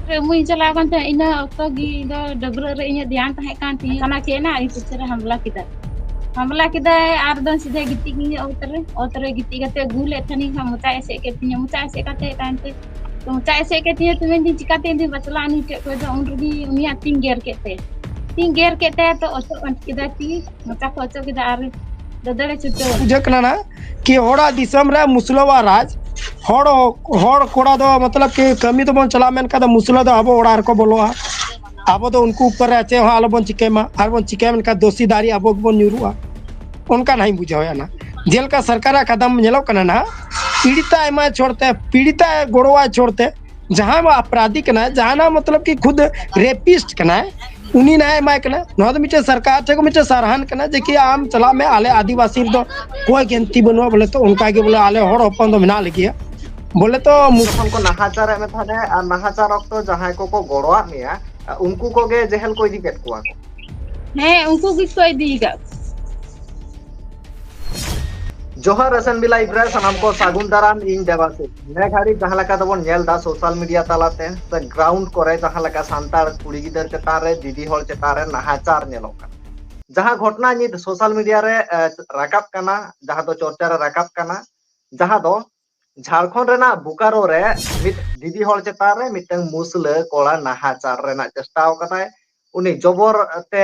मुई चला थे इन अक्तो डबरा रे इन ध्यान तहकान ती खाना खेना आई पिक्चर हमला किदा आर दन सीधे गिट्टी की ओतरे गिट्टी कते गुले थनी हम मुचाए से के ती मुचाए से कते तानते तो मुचाए से के ती तुम दिन चिकाते दिन बचला नी के को उन रुगी उनिया तीन गेर केते तो ओचो पंच किदा ती मुचा को ओचो किदा आर ददड़े चुटो जकना ना कि होड़ा दिसम रे मुसलवा राज होड़ होड़ कोड़ा दो मतलब कि कमी तो बन चला मेन का मुसला दो अब ओड़ा को बोलोआ अब तो उनको ऊपर रहते हो आलो बन चिकेमा आर बन चिकेम का दोषीदारी अब बन न्यूरुआ उनका नहीं बुझाया ना जेल का सरकार कदम नेलो कना ना पीड़िता एमा छोड़ते पीड़िता गोड़वा छोड़ते जहां वो अपराधी कना जहां ना मतलब कि खुद रेपिस्ट कना उनी ना एमा कना न तो मिटे सरकार थे को मिटे सराहन कना जे कि आम चला में आले आदिवासी तो कोई गिनती बनवा बोले तो उनका के बोले आले होड़ अपन तो मिना लगी बोले तो मुसलमान को नाहाचार में थाने और नाहाचार तो जहां को गोड़वा मिया उनको को गे जेहल को इदी केट कुआ है उनको किस को इदी का जोहार असेंबली लाइव रे सनाम को सागुन दाराम इन देवासी ने घाड़ी जहां लका तबन नेल दा सोशल मीडिया तालाते से ग्राउंड करे जहां लका सांतार कुड़ी गिदर चेतार रे दीदी होल चेतार रे नाहाचार नेलो का जहां घटना नित सोशल मीडिया रे राकाब कना जहां दो चर्चा रे राकाब कना जहां दो झारखंड रेना बोकारो रे मित दीदी होल चेतार रे मितंग मुसले कोला नाहाचार रेना चेष्टा कताय उनी जबर ते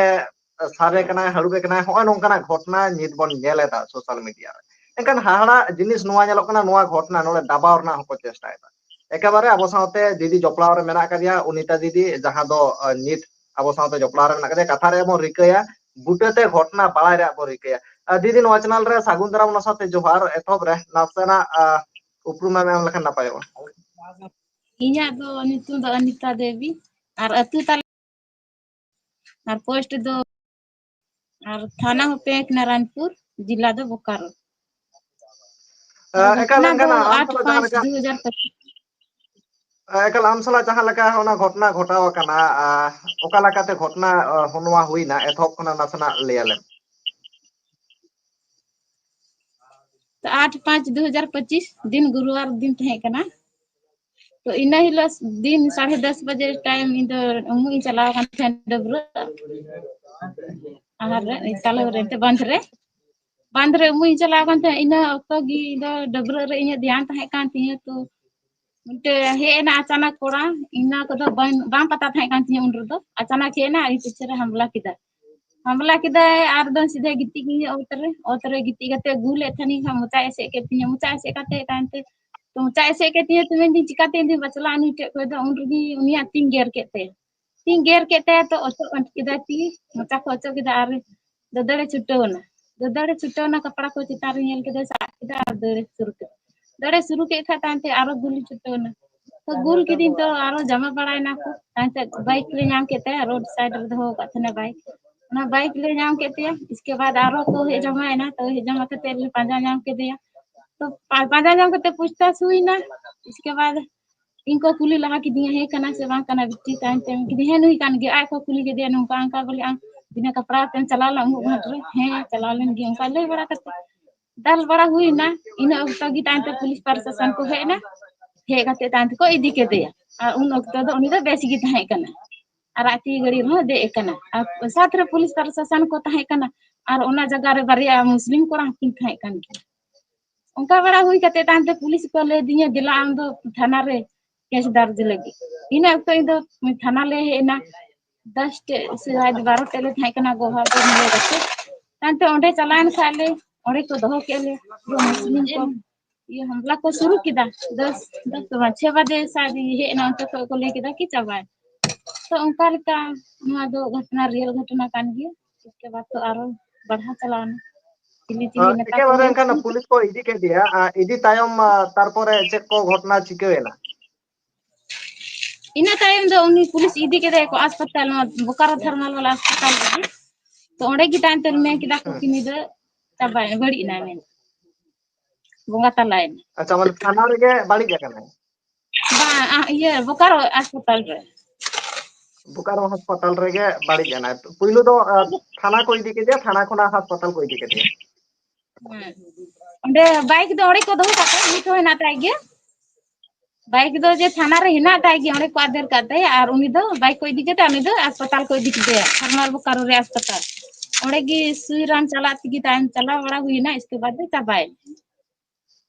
सारे कना हड़ुबे कना होय नोंकाना घटना नित बन नेलेदा सोशल मीडिया रे एनकान हाहाड़ा जिनिस नुआ नेलो कना नुआ घटना नोले दाबाव रना हको चेष्टायदा एकेबारे अबो साउते दीदी जपलाव रे मेना कदिया उनिता दीदी जहां दो नित अबो साउते जपलाव रे मेना कदिया कथा रे बो रिकया बुटेते घटना बाळाय रे बो रिकया दीदी नोआ चैनल रे सागुन दाराम नसाते जोहार एथोब रे नासना उपरुमा में लखन नापायो इnya दो नितु दो अनिता देवी और अतु ताल और पोस्ट दो और थाना होते नारायणपुर जिला दो बोकारो एकाल घटना दो एनकान 8/5/2025 एकाल आम सला जहां लका होना घटना घटाव कना ओका लकाते घटना होनवा हुइना एथोब कना नासना लेयाले तो 8/5/2025 दिन गुरुवार दिन तहे कना तो इन हिलो दिन 10:30 बजे टाइम इन मुई चला डबरा आहार रे तालो रे बांध रे मुई चला इन अक्तो गी डबरा रे इन ध्यान तहे कान तिया तो मिटे हे ना अचानक कोड़ा इना को बाम पता तहे कान तिया उन रदो अचानक हे ना आई पिक्चर हमला किदा आर दन सीधे गिट्टी की ओतरे गिट्टी कते गुले थनी हम मुचाए से के तिया मुचाए से कते कानते तो मुचाए से के तिया तुम दिन चिकाते दिन बचला नी टे को उन रुगी उनिया तीन गेर केते तो ओचो अंट किदा ती मुचा को ओचो किदा आर ददड़े छुटोना कपड़ा को चितार नेल के सा किदा दड़े शुरू के खातांते आरो गुली छुटोना तो गुल के दिन तो आरो जमा पड़ायना को तांते बाइक ले नाम केते रोड साइड रे दो कथने बाइक ले नाम केते इसके बाद आरो को हे जमा है ना तो हे जमा के तेल पांजा नाम के दिया तो पांजा नाम के पूछताछ हुई ना इसके बाद इनको कुली लगा के दिया है कना से वहां कना बिट्टी टाइम टाइम के दिया नहीं कान गे आय को कुली के दिया नंका अंका बोले आ बिना कपड़ा पेन चला ला घट रे है चला लेन गे अंका ले बड़ा करते दल बड़ा हुई ना इन अक्ता की टाइम पे पुलिस प्रशासन को है ना हे कते टाइम को इदी के दिया और उन अक्ता दो उनी दो बेसी की तहे कना और आती गड़ी हो दे कना और साथ रे पुलिस प्रशासन को तहे कना और ओना जगह रे बारिया मुस्लिम को किन तहे कन उनका बड़ा हुई कते टाइम पे पुलिस को ले दिए दिला आम दो थाना रे केस दर्ज लगी इन अक्ता इन दो थाना ले है ना 10 से 12 टेले तहे कना गोहा को मिले रखे तांते ओंडे चलान खाले ओंडे को दहो के ले मुस्लिम को ये हमला को शुरू किदा 10 बजे शायद ये ना को ले किदा की चबाए तो उनका लिका नुआ दो घटना रियल घटना कान गया इसके बाद तो आरो बढ़ा चलाना चिली नेता एके को बारे एनकान पुलिस को इदी के दिया इदी तायम तारपरे चेक को घटना चिकेवेना इना टाइम दो उनी पुलिस इदी के दे को अस्पताल में बोकारो थर्मल वाला अस्पताल में तो ओंडे की टाइम ते में किदा को किनी दे चबाए बड़ी ना में बोंगा तलाइन अच्छा मतलब थाना रे बाड़ी जगह बा ये बोकारो अस्पताल रे बोकारो अस्पताल रे बाड़ी जाना पुइलो दो थाना को इदी के दिया थाना कोना अस्पताल को इदी के दिया ओंडे बाइक दो ओंडे को दो का मिठो है ना ताई गे बाइक दो जे थाना रे हिना ताई गे ओंडे को आदेर काते और उनी दो बाइक को इदी केते उनी दो अस्पताल को इदी केते थर्मल बोकारो रे अस्पताल ओंडे गी सुई रान चला तिगी टाइम चला बड़ा हुईना इसके बाद चाबाय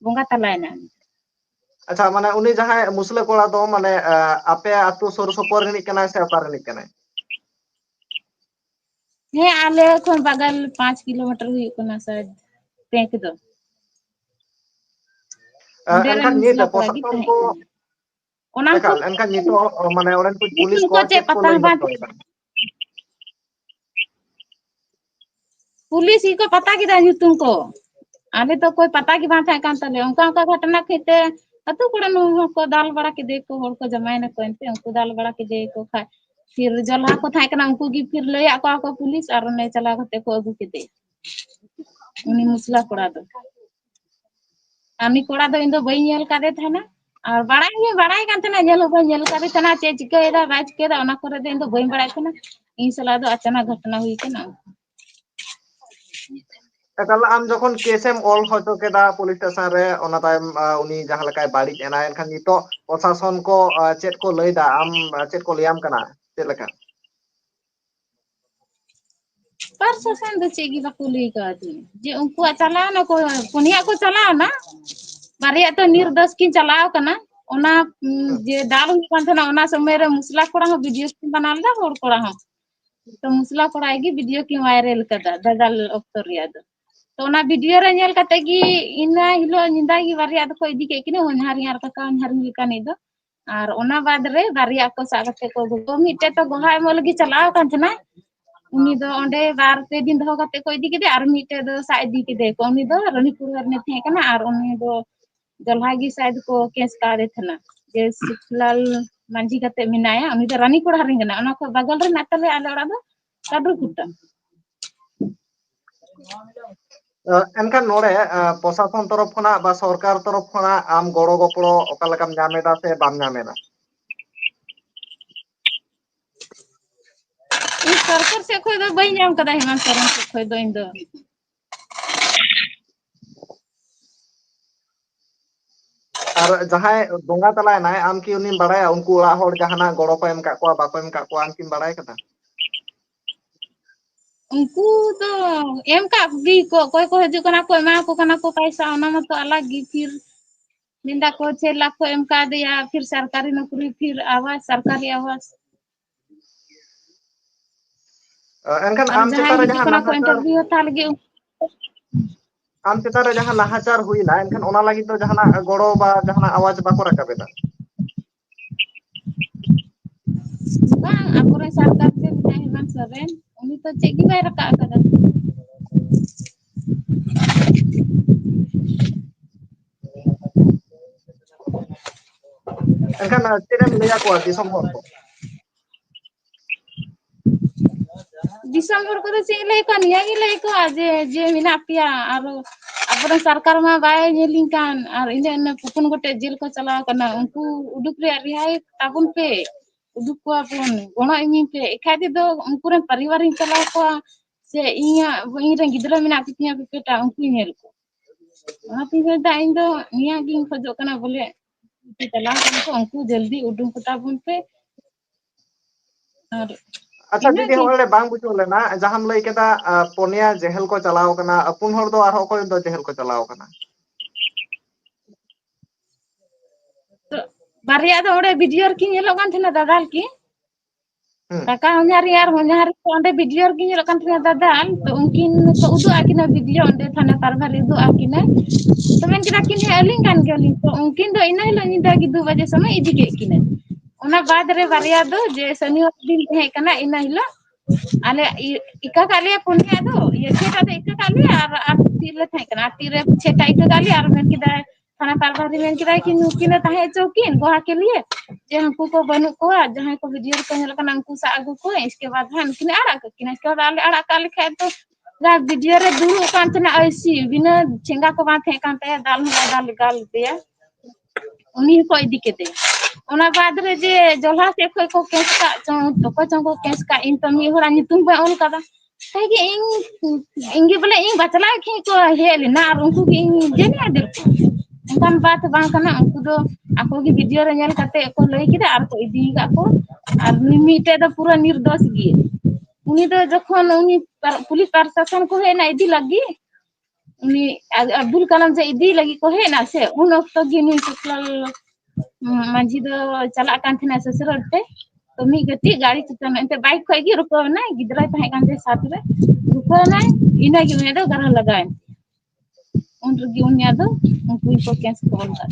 बोंगा तलायना अच्छा माने उनी जहां मुसले कोड़ा दो माने आपे आतु सुर सुपर रिनिक कनाय से अपार रिनिक कनाय हे आले खन बगल 5 किलोमीटर हुई कोना शायद पेक दो ओंडे रे एनखान नित मुसला कोड़ा गी प्रशासन तहे को ओना को एकाल एनखान नितो माने ओरेन कुछ पुलिस को को चे चेक को पता लई बा बतो पुलिस ही को पता की ᱧᱩᱛᱩᱢ को आले तो कोई पता की बात है कान तले उनका उनका घटना खेते अतु कोड़ा नु को दाल बड़ा के दे को होड़ को जमाय न को एंते उनको दाल बड़ा के दे को खा फिर जलहा को थाय कना उनको की फिर ले को पुलिस और ने चला गते को अगु के दे उनी मुसला कोड़ा दो आमी कोड़ा दो इंदो बई नेल का दे थाना और बड़ाई कान तना नेल बई नेल का दे तना चे चिकेदा बाज केदा ओना करे दे इंदो बई बड़ाई तना इन सला दो अचानक घटना हुई केना एकाल आम जखन केसेम ऑल होतो केदा पुलिस स्टेशन रे ओना टाइम उनी जहां लकाय बाड़ी एना एनखान नितो प्रशासन को चेक को लईदा आम चेक को लियाम कना चेक लका पर शासन दो चेगी बाको लई का दी जे उनको चला ना को पुनिया को चला ना बारिया तो निर्दोष की चलाओ कना ओना जे दाल हुई कान ओना समय रे मुसला कोड़ा हो वीडियो बनाल दा और कोड़ा हो तो मुसला कोड़ा गी वीडियो की वायरल कदा दादाल ऑक्टर रिया तो ना वीडियो रे नेल कते की इना हिलो निंदा की बारिया को इदी के किने हनहारियार का हनहारी कानी दो और ओना बाद रे बारिया को सागते को मिटे तो गोहा मोल गी चलाओ कान तना उनी दो ओंडे बार पे दिन दो कते को इदी केदे और मिटे दो सा इदी केदे को उनी दो रनिपुर हरने थे कना और उनी दो जलहागी शायद को केस का दे थना जे सुखलाल मांझी कते मिनाया उनी दो रानीपुर हरिन कना ओना को बगल रे नातले आले ओड़ा दो काडू कुटा एनखान नोड़े प्रशासन तरफ खना बा सरकार तरफ खना आम गड़ो गपड़ो ओका लकाम नामेदा से बाम नामेदा इन सरकार से कोई दो बई नाम कदा हेमंत सोरेन से कोई दो इन दो और जहां बोंगा तलाय नाय आम की उनी बड़ाया उनको ओड़ा होड़ जहाना गड़ो को एम का को बाको एम का को आम की बड़ाय कदा उनको तो एम का गी को कोई को हजू कना को एमा को पैसा ओना मत अलग गी फिर निंदा को 6 लाख को एम का दिया फिर सरकारी नौकरी फिर आवास सरकारी आवास एनखान और आम जहां चेता रे हिजू जहां कना को नाहाचार इंटरव्यू होता लगे आम चेता रे जहां नाहाचार हुईना एनखान ओना लागि तो जहाना गड़ो बा जहाना आवाज बाको रकाबेदा bang aku सरकार से हेमंत सोरेन उनी तो चेगी बाय रका कदा एनखान तेरेम लेया को दिसम हर को दिसंबर को तो चे ले को निया गी ले को जे मिना पिया और अपने सरकार में बाय नेलिंग कान और इन पुपन गोटे जेल को चला कना उनको उडुक रे रिहाई ताबुन पे उडुक को अपन गणो इमिंग पे एखादी दो उनको रे परिवार इन चला को से इया इन रे गिदरा मिना पिया पेटा उनको नेल को ओना पिया दा इन दो निया गी खोजो कना बोले चला को उनको जल्दी उडुक ताबुन पे और अच्छा दीदी होले बांग बुझो लेना जहां लई केदा पोनिया जेहल को चलाओ कना अपुन हर दो आरो को दो जेहल को चलाओ कना तो बारिया दो ओडे वीडियो की नेलो कान थना दादाल की काका हमारी यार हमारी तो अंडे वीडियो की नेलो कान थना दादाल तो उनकिन तो उदु आकिना वीडियो अंडे थाना कारभार उदु आकिना तो मेन किना किन हेलिंग कान गेलिंग तो उनकिन दो इना हिलो निदा की 2 बजे समय इदी के किना ओना बाद रे बारिया दो जे शनिवार दिन थे कना इना हिलो आले इका काले पुनिया दो ये छेटा दे इका काले और तीरे थे कना तीरे छेटा इका काले और मेन किदा थाना कारभारी मेन किदा कि नुकिन ताहे चौकीन गोहा के लिए जे हमको को बनु को जहां को वीडियो को नेल कना हमको सा आगु को इसके बाद हम किने आड़ा किने इसके बाद आले आड़ा काले खे तो रा वीडियो रे दुरु कान तना ऐसी बिना छेंगा को बात है कान ते दाल दाल गाल दिया उन्हीं को इदी के दे ओना बाद रे जे जलहा से को केस का तो को केस का इन तो मी होरा नितुम बे ऑन कदा ताई के इंगे बोले इन बचला के को हेल ना और उनको के जेने आदर उनकान बात बांग कना उनको दो ako gi video re nyel kate ko lay kida ar ko idi ga ko ar nimite do pura nirdosh gi uni do jokhon uni pulis प्रशासन को है ना idi lagi uni Abdul Kalam je idi lagi ko है ना se un okto gi ni suklal manji do chalak kan thina sesrot te to mi gati gari chitan ente bike ko gi ruko na gidra tahe kan te sath re ruko na ina gi me do garah lagai un rugi unya do unku ko kes ko bolta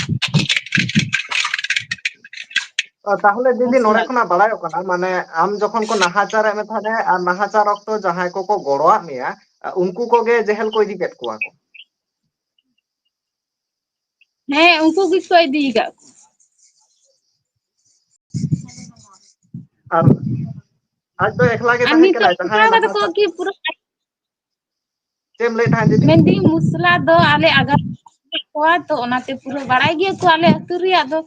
তাহলে দিদি নড়ে খনা বাড়ায়ও কানা মানে আম যখন কো নাহাচারে মে থানে আর নাহাচার অক্ত যাহাই কো গড়োয়া মেয়া উনকু কোগে জেহেল কো ইদি Kate কোয়া কো হ্যাঁ unku gi ko idi ga আর আজ তো একলা গে আর তাহে nito কেলাই তাহাই ka নাহাচার ko ki pura চেম লে তাহে দিদি mendi musla do ale agar ko to onate pura barai gi ko ale aturi ado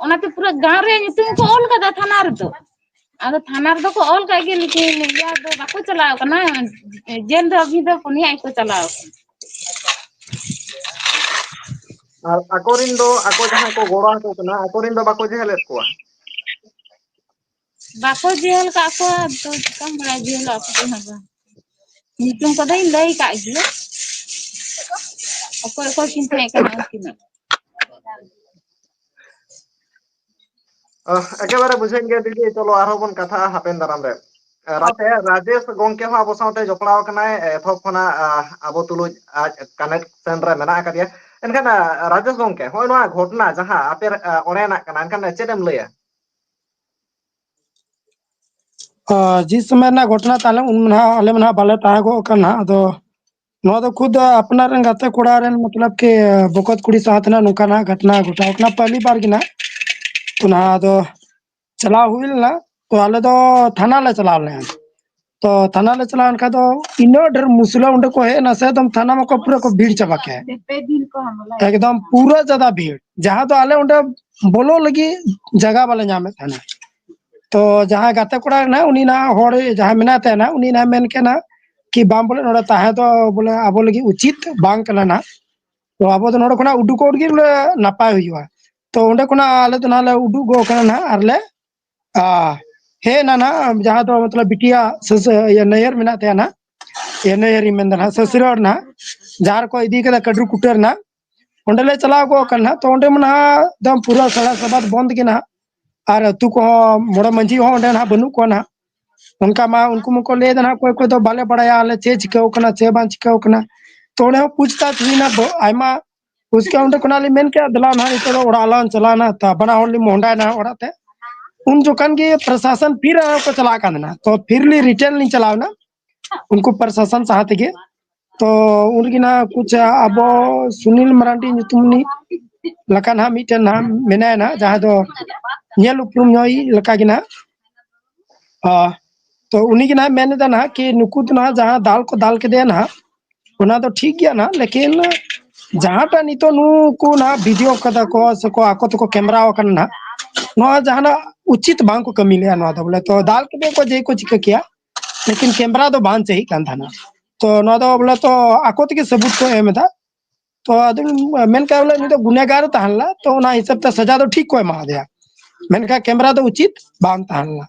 onate pura gaw re nitum ko ol kada thana re do ado thana re do ko ol ka gi lekin ya do bako chalao kana jel do abhi do punia ko chalao আর আকরিন দো আকো যাহাই কো গড়োয়া কো কানা আকরিন দো বাকো জেহেলেট কোয়া bako jel ka ko to kam bara jel ako to na nitum ko dai lay ka gi ko kinta kana kina একেবারে বুঝেন গে দিদি চলো আরো বন কথা হাপেন দারাম রে রাতে রাজেশ গংকে হো আবো সাথে জপড়াও কানায় এথপ খনা আবো তুলুজ আজ কানেকশন রে মেনা কাদিয়া এনখান রাজেশ গংকে হয় না ঘটনা যাহা আপের অনেনা কানা এনখান চেদেম লইয়া जिस समय ना घटना ताले उन ना आले मना बाले ताहे गो कना अदो नवा तो खुद अपना रंग गाते कोड़ा रेन मतलब के बकत कुड़ी साथ ना नुका ना घटना घटा उतना पहली बार की ना तो ना अदो चला हुई ना तो आले तो थाना ले चला ले तो थाना ले चला उनका तो इनो डर मुसला उनके को है ना से तुम थाना में को पूरा को भीड़ चबा के एकदम पूरा ज्यादा भीड़ जहाँ तो आले उनके बोलो लगी जगह वाले जामे थाना तो जहाँ गाते कोड़ा ना उनी ना होड़ जहाँ मिनाते ना उनी ना मेन के ना कि बाम बोले नोड़ा ताहे तो बोले आबो लगी उचित बांग कना ना तो आबो तो नोड़ा कोना उडु कोड गी बोले नापाय हुआ तो उंडे कोना आले तो नाले उडु गो कना ना आरले हे ना ना जहाँ तो मतलब बिटिया सस ये नयर मिनाते ना ये नयर मेन ना ससुर ना जार को इदी के कड्रु कुटर ना उंडे ले चला गो कना तो उंडे मना दम पूरा सड़ा सबात बंद के ना और अतु को मोड़ा मंजी हो उंडे ना बनु को ना उनका मा उनको मुको ले देना कोई कोई तो बाले बड़ाया आले चे चिकाओ कना चे बां चिकाओ कना तो उन्हें पूछता थी ना आयमा उसके उनके कोनाली मेन के दला ना इतो उड़ालन चलाना ता बना होली मोंडा ना उड़ाते उन जो कन के प्रशासन फिर को चला करना तो फिर ली रिटेल नहीं चलाओ ना उनको प्रशासन चाहते के तो उनकी ना कुछ अब सुनील मरांडी तुमनी लका ना मीटन ना मेना ना जहाँ तो नेल उपरुम नई लका की ना तो उन्हीं की ना मैंने तो ना कि नुकुत ना जहाँ दाल को दाल के दे ना उना तो ठीक गया ना लेकिन जहाँ टा नहीं तो नुकु ना वीडियो कदा को सको आको तो को कैमरा वकन ना नो जहाँ ना उचित बांग को कमी ले ना तो बोले तो दाल के दे को जे को चिका किया लेकिन कैमरा तो बांध चाहिए कान था ना तो नो तो बोले तो आको तो के सबूत को एम था तो अदुल मेन का बोले नहीं तो गुनेगार ताहला तो ना हिसाब से सजा तो ठीक को मा दिया मेन का कैमरा तो उचित बांग ताहला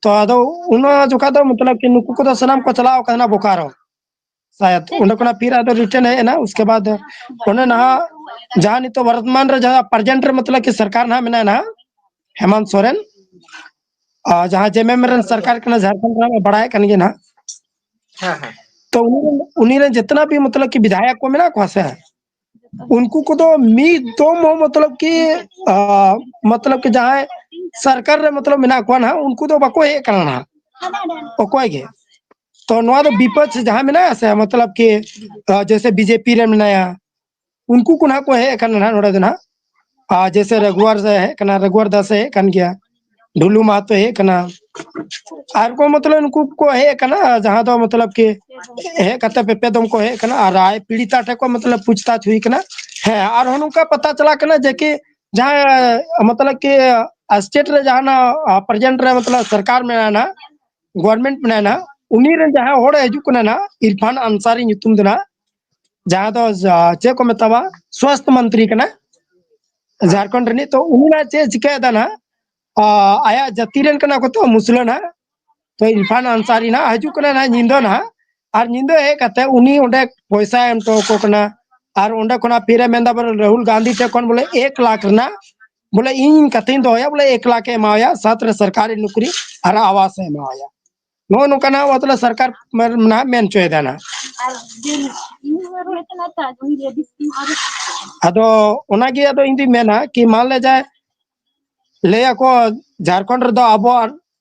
तो अदो उन जो का तो मतलब कि नुकु को तो सनाम को चलाओ करना बोकारो शायद उन्हें कोना फिर आदो रिटर्न है ना उसके बाद उन्हें ना जहाँ नहीं तो वर्तमान रे जहाँ प्रेजेंट रे मतलब कि सरकार ना मिना ना हेमंत सोरेन जहाँ जेएमएम रे सरकार के ना झारखंड में बढ़ाए कन के ना हाँ हाँ तो उन्हीं ने जितना भी मतलब कि विधायक को मिला को है उनको को तो मी तो मतलब कि मतलब कि जहाँ सरकार रे मतलब मिना को ना उनको तो बको है करना ओकोय के तो नवा तो विपक्ष जहाँ मिना से मतलब कि जैसे बीजेपी रे मिनाया उनको कुना को है करना नोड़ा देना जैसे रघुवर से है कना रघुवर दास है कन गया ढुलू महतो है कना आर को मतलब उनको को है कना जहाँ तो मतलब कि है कते पे दम को है कना राय पीड़िता टे को मतलब पूछताछ हुई कना है और उनका पता चला कना जेके जहाँ मतलब कि स्टेट रे जहाँ ना प्रेजेंट रे मतलब सरकार में ना गवर्नमेंट में ना उन्हीं रे जहाँ होड़ हजू कना ना इरफान अंसारी नितुम देना जहाँ तो चे को मेतावा स्वास्थ्य मंत्री कना झारखंड रनी तो उन्हें चे चिकायदा ना आया जातिरन कना को तो मुसला ना तो इरफान अंसारी ना हजू कना ना निंदो ना और निंदो हे कते उनी ओंडे पैसा एम तो को कना और ओंडे कोना फिरे मेंदा बर राहुल गांधी टे कोन बोले 1 लाख ना बोले इन कते दोया बोले 1 लाख एमाया साथ सरकारी नौकरी और आवास एमाया नो नुकना मतलब सरकार ना मेन चोय दाना अदो ओनागी अदो इंदी मेना कि मान ले जाए ले को झारखंड रे दो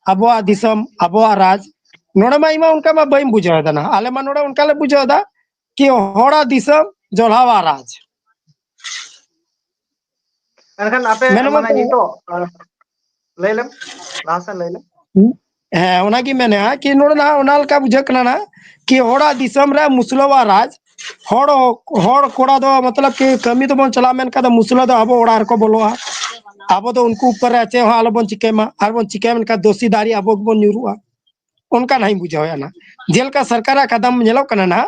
अबो दिसम अबो राज नोडे मा इमा उनका मा बई बुझाव दाना आले मा नोडे उनका ले बुझाव दा कि होड़ा दिसम जोलावा राज एनखान आपे मेन माने नितो लेलम लासन लेलम है ओनागी मेने कि नोडे ना ओनाल का बुझ कना ना कि होड़ा दिसम रे मुसलवा राज होड़ कोड़ा दो मतलब कि कमी तो बन चला मेन का मुसला दो अबो ओड़ा को बोलोआ अब तो उनको ऊपर चे आलो बन चिकेमा और बन चिके का दोषीदारी अब बन न्यूरुआ उनका नहीं बुझाव ना जेलका सरकार कदम ना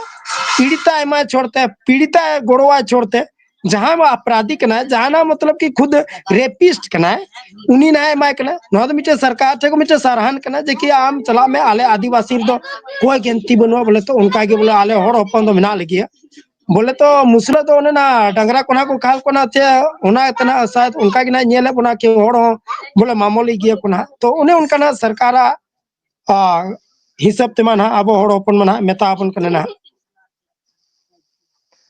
पीड़िता एमा छोड़ते पीड़िता गोड़वा छोड़ते जहाँ अपराधी कना जहाँ ना मतलब कि खुद रेपिस्ट कना उनी ना एमा कना तो मिटे सरकार थे को मिटे सराहन कना जे कि आम चला में आले आदिवासी दो कोई गिनती बनुआ बोले तो उनका के बोले आले होड़ हपन दो मिना लगी बोले तो मुसला तो ना डंगरा कोना को खाल कोना चे उना इतना शायद उनका कि ना नेले कोना के होड़ बोले मामूली गिया कोना तो उन्हें उनका ना सरकारा हिसाब तेमा ना अब होड़ हपन मना मेता अपन कना ना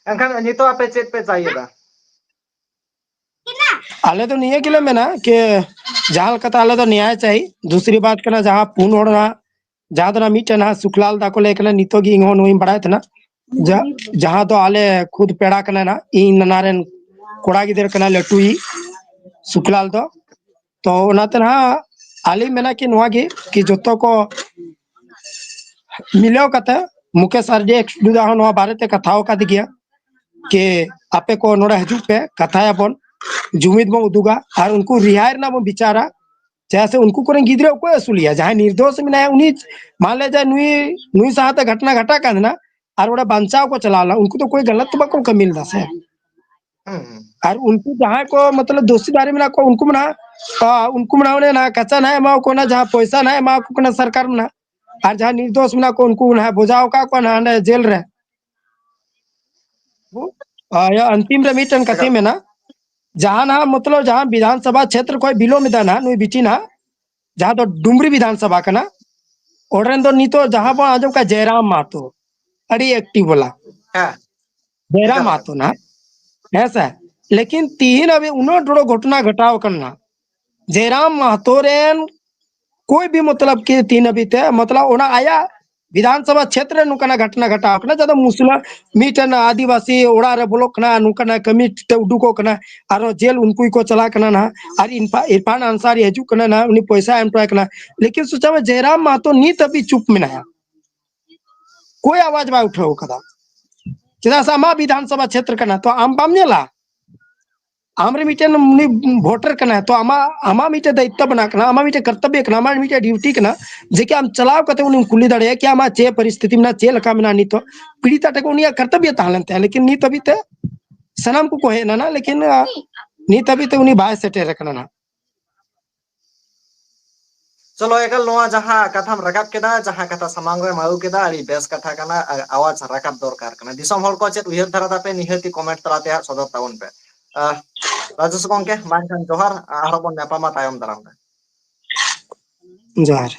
एनखान नितो आपे चेत पे चाहिए दा आले तो नहीं किले में ना कि जहाँ कथा आले तो न्याय चाहिए दूसरी बात करना जहाँ पून होना जहाँ तो ना मीटे ना सुखलाल दा को लेकर नितो की इंगो नोई बड़ा था ना जहाँ तो आले खुद पेड़ा कना ना इन नारेन कोड़ा गिदर कना लटुई सुखलाल तो ओनाते ना आली मेना कि नोआ कि जोतो को मिलो कते मुकेश आरजे एक्सडुदा हो बारे ते कथाओ का दिगिया कि आपे को नोड़ा हजू पे कथाया बन जुमिद बो उदुगा और उनको रिहायर ना बो बिचारा जैसे उनको को गिद्रे को असुलिया जहाँ निर्दोष में ना उन्हीं मान ले जाए नुई नुई साथ घटना घटा कर ना और वोड़ा बचाव को चला उनको तो कोई गलत बको का मिल से और उनको जहाँ को मतलब दोषीदारी में ना को उनको ना ना कच्चा ना एमा को ना जहाँ पैसा ना एमा को ना सरकार में ना और जहाँ निर्दोष में ना को उनको ना बुझाव का को ना जेल रे या अंतिम रे मीटन कथी में ना जहाँ ना मतलब जहाँ विधानसभा क्षेत्र कोई बिलो में ना नुई बिटी ना जहाँ तो डुमरी विधानसभा का ना ओडरन तो नीतो जहाँ पर आजम का जयराम मातो अड़ी एक्टिव बोला जयराम मातो ना ऐसा लेकिन तीन अभी उन्होंने थोड़ा घटना घटाव करना जयराम मातो रेन कोई भी मतलब कि तीन अभी थे मतलब उन्हें आया विधानसभा क्षेत्र नुकना घटना घटाव करना ज्यादा मुस्लिम मीटन आदिवासी ओड़ा रे बोलो कना नुकना कमी उडुको कना आरो जेल उनको को चला कना ना और इरफान अंसारी हजू कना ना उन्हीं पैसा एम्प्लॉय कना लेकिन सोचा में जयराम मातो नीत अभी चुप में ना कोई आवाज बा उठाओ कदा चेदा से आमा विधानसभा क्षेत्र कना तो आम पाम नेला आमरे मीटे वोटर कना तो आमा मीटे दायित्व बना कना आमा मीटे कर्तव्य कना आमा मीटे ड्यूटी कना जे कि आम चलाव कते उन कुली दड़े कि आमा चे परिस्थिति में चे लका में नितो पीड़िता टे उनिया कर्तव्य तालनते लेकिन नी तभी ते सनम को है ना लेकिन नी तभी ते उनी बाय सेटे रखना ना चलो एकल नोआ जहाँ कथा रकाब केदा जहाँ कथा समांग रे माउ केदा अड़ी बेस कथा कना आवाज रकाब दरकार कना दिसम हर को चेत उयहर धरा तापे निहति कमेंट तलाते सदर ताउन पे राजेश गंके मान जोहार आरो बन नेपामा तायम दाराम जोहार